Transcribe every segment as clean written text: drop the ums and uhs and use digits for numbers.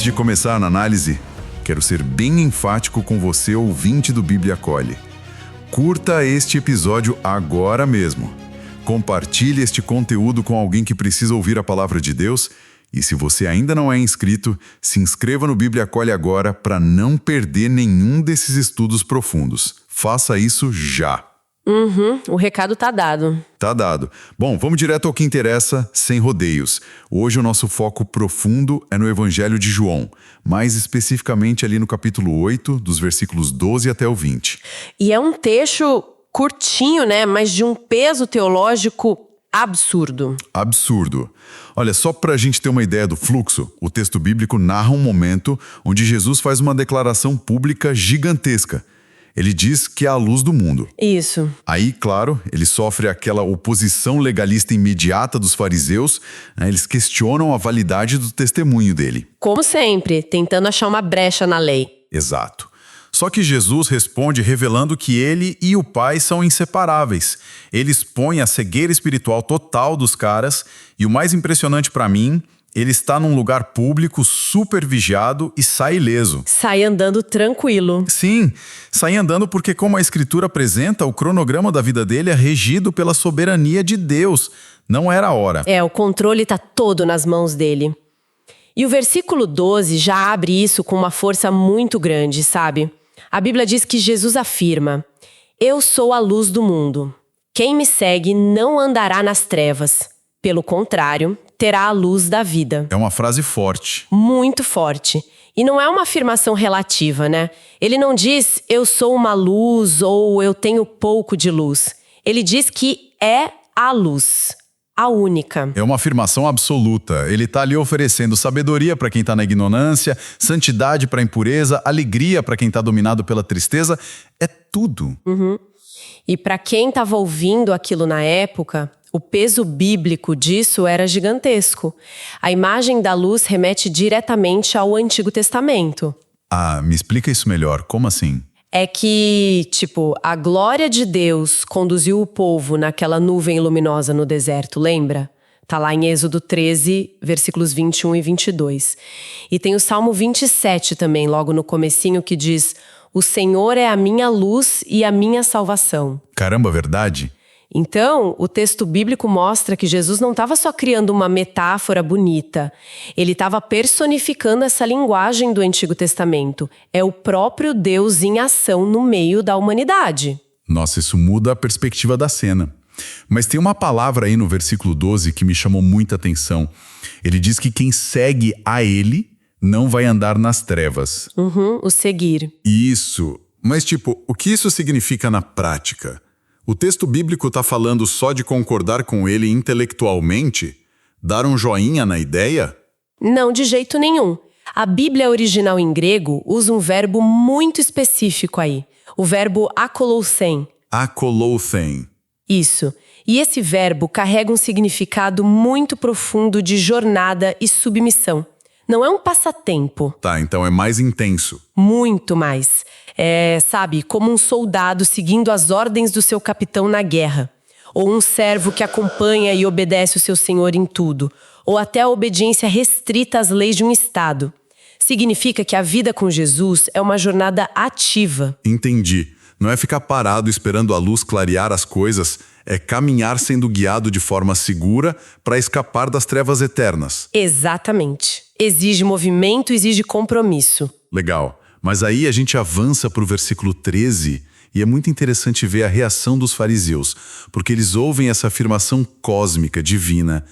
de começar na análise, quero ser bem enfático com você, ouvinte do Bíblia Acolhe. Curta este episódio agora mesmo. Compartilhe este conteúdo com alguém que precisa ouvir a palavra de Deus. E se você ainda não é inscrito, se inscreva no Bíblia Acolhe agora para não perder nenhum desses estudos profundos. Faça isso já. O recado tá dado. Tá dado. Bom, vamos direto ao que interessa, sem rodeios. Hoje o nosso foco profundo é no Evangelho de João, mais especificamente ali no capítulo 8, dos versículos 12 até o 20. E é um texto curtinho, né? Mas de um peso teológico absurdo. Absurdo. Olha, só para a gente ter uma ideia do fluxo, o texto bíblico narra um momento onde Jesus faz uma declaração pública gigantesca. Ele diz que é a luz do mundo. Isso. Aí, claro, ele sofre aquela oposição legalista imediata dos fariseus, né? Eles questionam a validade do testemunho dele. Como sempre, tentando achar uma brecha na lei. Exato. Só que Jesus responde revelando que ele e o Pai são inseparáveis. Ele expõe a cegueira espiritual total dos caras e o mais impressionante para mim, ele está num lugar público, super vigiado e sai ileso. Sai andando tranquilo. Sim, sai andando porque, como a Escritura apresenta, o cronograma da vida dele é regido pela soberania de Deus. Não era a hora. O controle tá todo nas mãos dele. E o versículo 12 já abre isso com uma força muito grande, sabe? A Bíblia diz que Jesus afirma: "Eu sou a luz do mundo. Quem me segue não andará nas trevas. Pelo contrário, terá a luz da vida." É uma frase forte. Muito forte. E não é uma afirmação relativa, né? Ele não diz, eu sou uma luz ou eu tenho pouco de luz. Ele diz que é a luz, a única. É uma afirmação absoluta. Ele está ali oferecendo sabedoria para quem está na ignorância, santidade para a impureza, alegria para quem está dominado pela tristeza. É tudo. E para quem estava ouvindo aquilo na época, o peso bíblico disso era gigantesco. A imagem da luz remete diretamente ao Antigo Testamento. Ah, me explica isso melhor. Como assim? É que, a glória de Deus conduziu o povo naquela nuvem luminosa no deserto, lembra? Tá lá em Êxodo 13, versículos 21 e 22. E tem o Salmo 27 também, logo no comecinho, que diz: "O Senhor é a minha luz e a minha salvação." Caramba, verdade? Então, o texto bíblico mostra que Jesus não estava só criando uma metáfora bonita. Ele estava personificando essa linguagem do Antigo Testamento. É o próprio Deus em ação no meio da humanidade. Nossa, isso muda a perspectiva da cena. Mas tem uma palavra aí no versículo 12 que me chamou muita atenção. Ele diz que quem segue a ele não vai andar nas trevas. O seguir. Isso. Mas o que isso significa na prática? O texto bíblico está falando só de concordar com ele intelectualmente? Dar um joinha na ideia? Não, de jeito nenhum. A Bíblia original em grego usa um verbo muito específico aí. O verbo akolousen. Akolousen. Isso. E esse verbo carrega um significado muito profundo de jornada e submissão. Não é um passatempo. Tá, então é mais intenso. Muito mais. Como um soldado seguindo as ordens do seu capitão na guerra. Ou um servo que acompanha e obedece o seu senhor em tudo. Ou até a obediência restrita às leis de um estado. Significa que a vida com Jesus é uma jornada ativa. Entendi. Não é ficar parado esperando a luz clarear as coisas, é caminhar sendo guiado de forma segura para escapar das trevas eternas. Exatamente. Exige movimento, exige compromisso. Legal. Mas aí a gente avança para o versículo 13 e é muito interessante ver a reação dos fariseus, porque eles ouvem essa afirmação cósmica, divina.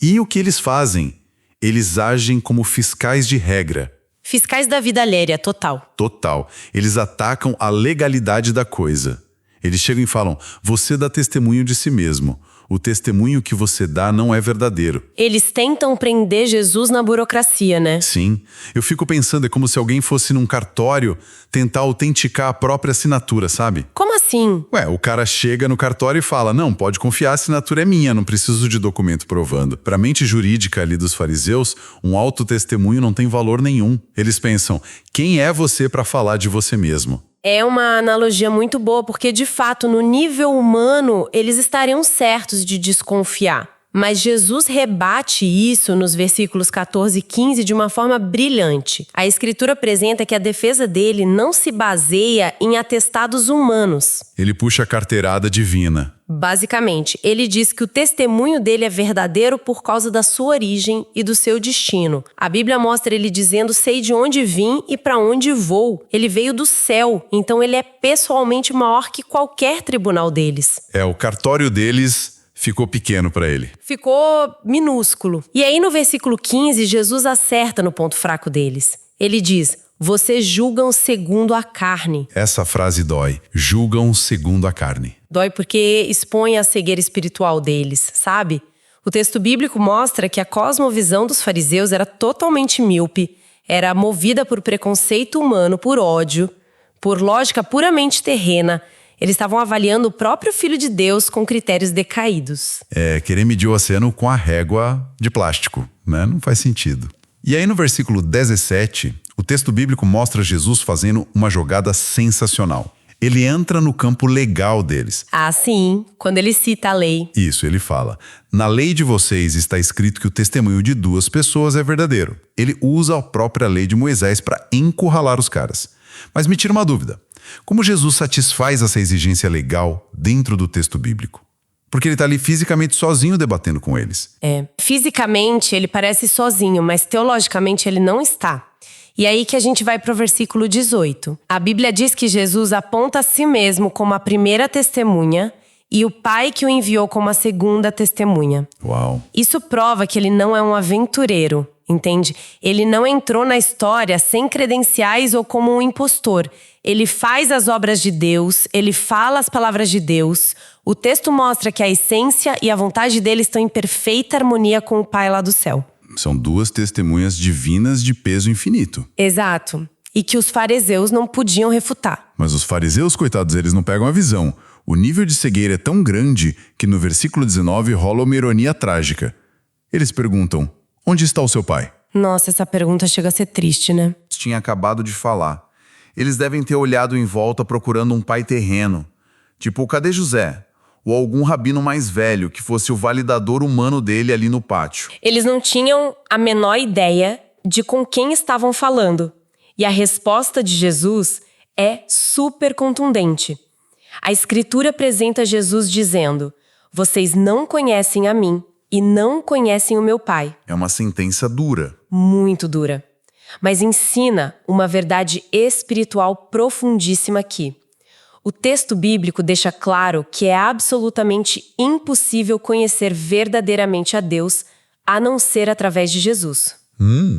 E o que eles fazem? Eles agem como fiscais de regra. Fiscais da vida alheia, total. Total. Eles atacam a legalidade da coisa. Eles chegam e falam, você dá testemunho de si mesmo. O testemunho que você dá não é verdadeiro. Eles tentam prender Jesus na burocracia, né? Sim. Eu fico pensando, é como se alguém fosse num cartório tentar autenticar a própria assinatura, sabe? Como assim? O cara chega no cartório e fala, não, pode confiar, a assinatura é minha, não preciso de documento provando. Para a mente jurídica ali dos fariseus, um autotestemunho não tem valor nenhum. Eles pensam, quem é você para falar de você mesmo? É uma analogia muito boa, porque de fato, no nível humano, eles estariam certos de desconfiar. Mas Jesus rebate isso nos versículos 14 e 15 de uma forma brilhante. A Escritura apresenta que a defesa dele não se baseia em atestados humanos. Ele puxa a carteirada divina. Basicamente, ele diz que o testemunho dele é verdadeiro por causa da sua origem e do seu destino. A Bíblia mostra ele dizendo: sei de onde vim e para onde vou. Ele veio do céu, então ele é pessoalmente maior que qualquer tribunal deles. O cartório deles ficou pequeno para ele. Ficou minúsculo. E aí no versículo 15, Jesus acerta no ponto fraco deles. Ele diz: vocês julgam segundo a carne. Essa frase dói. Julgam segundo a carne. Dói porque expõe a cegueira espiritual deles, sabe? O texto bíblico mostra que a cosmovisão dos fariseus era totalmente míope, era movida por preconceito humano, por ódio, por lógica puramente terrena. Eles estavam avaliando o próprio Filho de Deus com critérios decaídos. Querer medir o oceano com a régua de plástico, né? Não faz sentido. E aí no versículo 17, o texto bíblico mostra Jesus fazendo uma jogada sensacional. Ele entra no campo legal deles. Ah, sim, quando ele cita a lei. Isso, ele fala: na lei de vocês está escrito que o testemunho de 2 pessoas é verdadeiro. Ele usa a própria lei de Moisés para encurralar os caras. Mas me tira uma dúvida. Como Jesus satisfaz essa exigência legal dentro do texto bíblico? Porque ele está ali fisicamente sozinho debatendo com eles. Fisicamente ele parece sozinho, mas teologicamente ele não está. E aí que a gente vai para o versículo 18. A Bíblia diz que Jesus aponta a si mesmo como a primeira testemunha e o Pai que o enviou como a segunda testemunha. Uau! Isso prova que ele não é um aventureiro, entende? Ele não entrou na história sem credenciais ou como um impostor. Ele faz as obras de Deus, ele fala as palavras de Deus. O texto mostra que a essência e a vontade dele estão em perfeita harmonia com o Pai lá do céu. São 2 testemunhas divinas de peso infinito. Exato. E que os fariseus não podiam refutar. Mas os fariseus, coitados, eles não pegam a visão. O nível de cegueira é tão grande que no versículo 19 rola uma ironia trágica. Eles perguntam: onde está o seu pai? Nossa, essa pergunta chega a ser triste, né? Tinha acabado de falar. Eles devem ter olhado em volta procurando um pai terreno. Tipo, cadê José? Ou algum rabino mais velho que fosse o validador humano dele ali no pátio. Eles não tinham a menor ideia de com quem estavam falando. E a resposta de Jesus é super contundente. A Escritura apresenta Jesus dizendo: vocês não conhecem a mim e não conhecem o meu Pai. É uma sentença dura. Muito dura. Mas ensina uma verdade espiritual profundíssima aqui. O texto bíblico deixa claro que é absolutamente impossível conhecer verdadeiramente a Deus a não ser através de Jesus.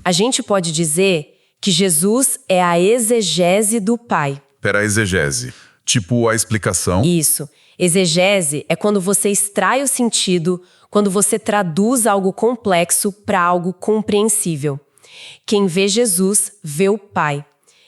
A gente pode dizer que Jesus é a exegese do Pai. Pera, a exegese. Tipo a explicação? Isso. Exegese é quando você extrai o sentido, quando você traduz algo complexo para algo compreensível. Quem vê Jesus, vê o Pai.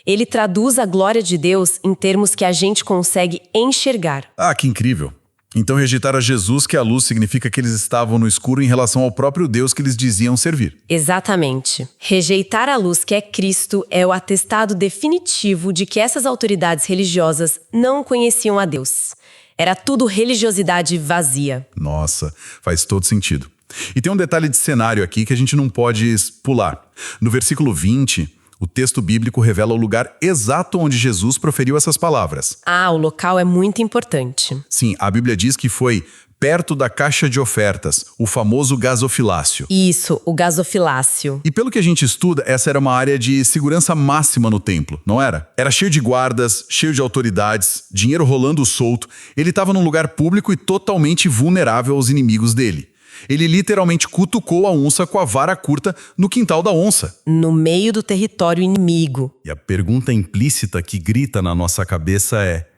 Ele traduz a glória de Deus em termos que a gente consegue enxergar. Ah, que incrível! Então rejeitar a Jesus, que é a luz, significa que eles estavam no escuro em relação ao próprio Deus que eles diziam servir. Exatamente. Rejeitar a luz, que é Cristo, é o atestado definitivo de que essas autoridades religiosas não conheciam a Deus. Era tudo religiosidade vazia. Nossa, faz todo sentido. E tem um detalhe de cenário aqui que a gente não pode pular. No versículo 20, o texto bíblico revela o lugar exato onde Jesus proferiu essas palavras. Ah, o local é muito importante. Sim, a Bíblia diz que foi perto da caixa de ofertas, o famoso gasofilácio. Isso, o gasofilácio. E pelo que a gente estuda, essa era uma área de segurança máxima no templo, não era? Era cheio de guardas, cheio de autoridades, dinheiro rolando solto. Ele estava num lugar público e totalmente vulnerável aos inimigos dele. Ele literalmente cutucou a onça com a vara curta no quintal da onça. No meio do território inimigo. E a pergunta implícita que grita na nossa cabeça é: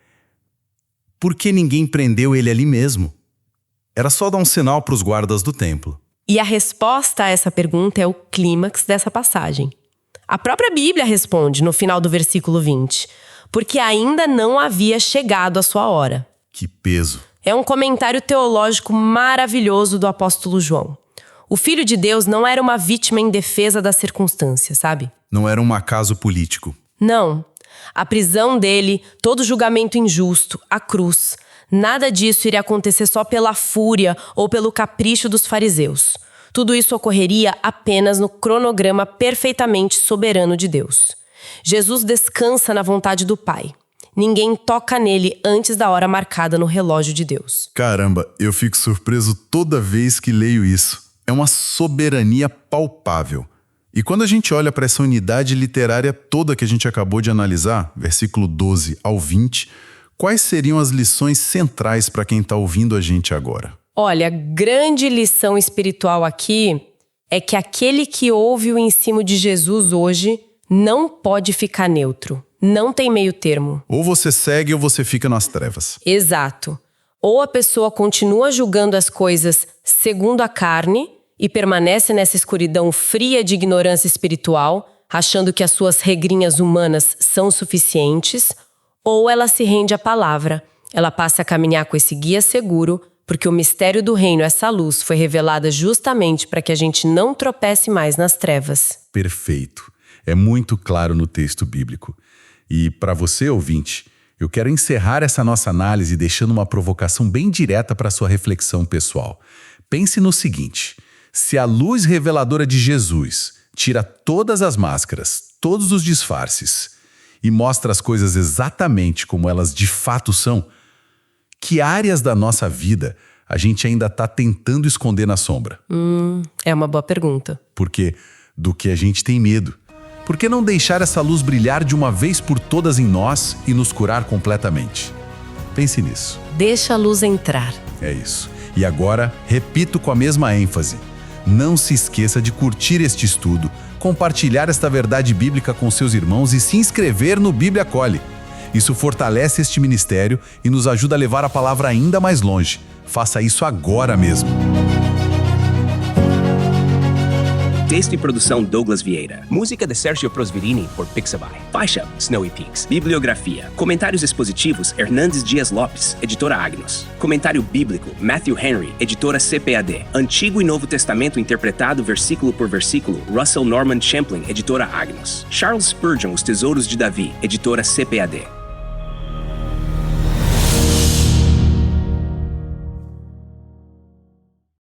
por que ninguém prendeu ele ali mesmo? Era só dar um sinal para os guardas do templo. E a resposta a essa pergunta é o clímax dessa passagem. A própria Bíblia responde no final do versículo 20, porque ainda não havia chegado a sua hora. Que peso! É um comentário teológico maravilhoso do apóstolo João. O Filho de Deus não era uma vítima indefesa das circunstâncias, sabe? Não era um acaso político. Não. A prisão dele, todo julgamento injusto, a cruz, Nada disso iria acontecer só pela fúria ou pelo capricho dos fariseus. Tudo isso ocorreria apenas no cronograma perfeitamente soberano de Deus. Jesus descansa na vontade do Pai. Ninguém toca nele antes da hora marcada no relógio de Deus. Caramba, eu fico surpreso toda vez que leio isso. É uma soberania palpável. E quando a gente olha para essa unidade literária toda que a gente acabou de analisar, versículo 12 ao 20, quais seriam as lições centrais para quem está ouvindo a gente agora? Olha, a grande lição espiritual aqui é que aquele que ouve o ensino de Jesus hoje não pode ficar neutro. Não tem meio termo. Ou você segue ou você fica nas trevas. Exato. Ou a pessoa continua julgando as coisas segundo a carne e permanece nessa escuridão fria de ignorância espiritual, achando que as suas regrinhas humanas são suficientes, ou ela se rende à palavra. Ela passa a caminhar com esse guia seguro, porque o mistério do reino, essa luz, foi revelada justamente para que a gente não tropece mais nas trevas. Perfeito. É muito claro no texto bíblico. E para você, ouvinte, eu quero encerrar essa nossa análise deixando uma provocação bem direta para a sua reflexão pessoal. Pense no seguinte: se a luz reveladora de Jesus tira todas as máscaras, todos os disfarces e mostra as coisas exatamente como elas de fato são, que áreas da nossa vida a gente ainda está tentando esconder na sombra? É uma boa pergunta. Porque do que a gente tem medo? Por que não deixar essa luz brilhar de uma vez por todas em nós e nos curar completamente? Pense nisso. Deixa a luz entrar. É isso. E agora, repito com a mesma ênfase. Não se esqueça de curtir este estudo, compartilhar esta verdade bíblica com seus irmãos e se inscrever no Bíblia Acolhe. Isso fortalece este ministério e nos ajuda a levar a palavra ainda mais longe. Faça isso agora mesmo. Texto e produção Douglas Vieira. Música de Sergio Prosverini por Pixabay. Faixa Snowy Peaks. Bibliografia. Comentários expositivos Hernandes Dias Lopes, editora Agnos. Comentário bíblico Matthew Henry, editora CPAD. Antigo e Novo Testamento interpretado versículo por versículo Russell Norman Champlin, editora Agnos. Charles Spurgeon, Os Tesouros de Davi, editora CPAD.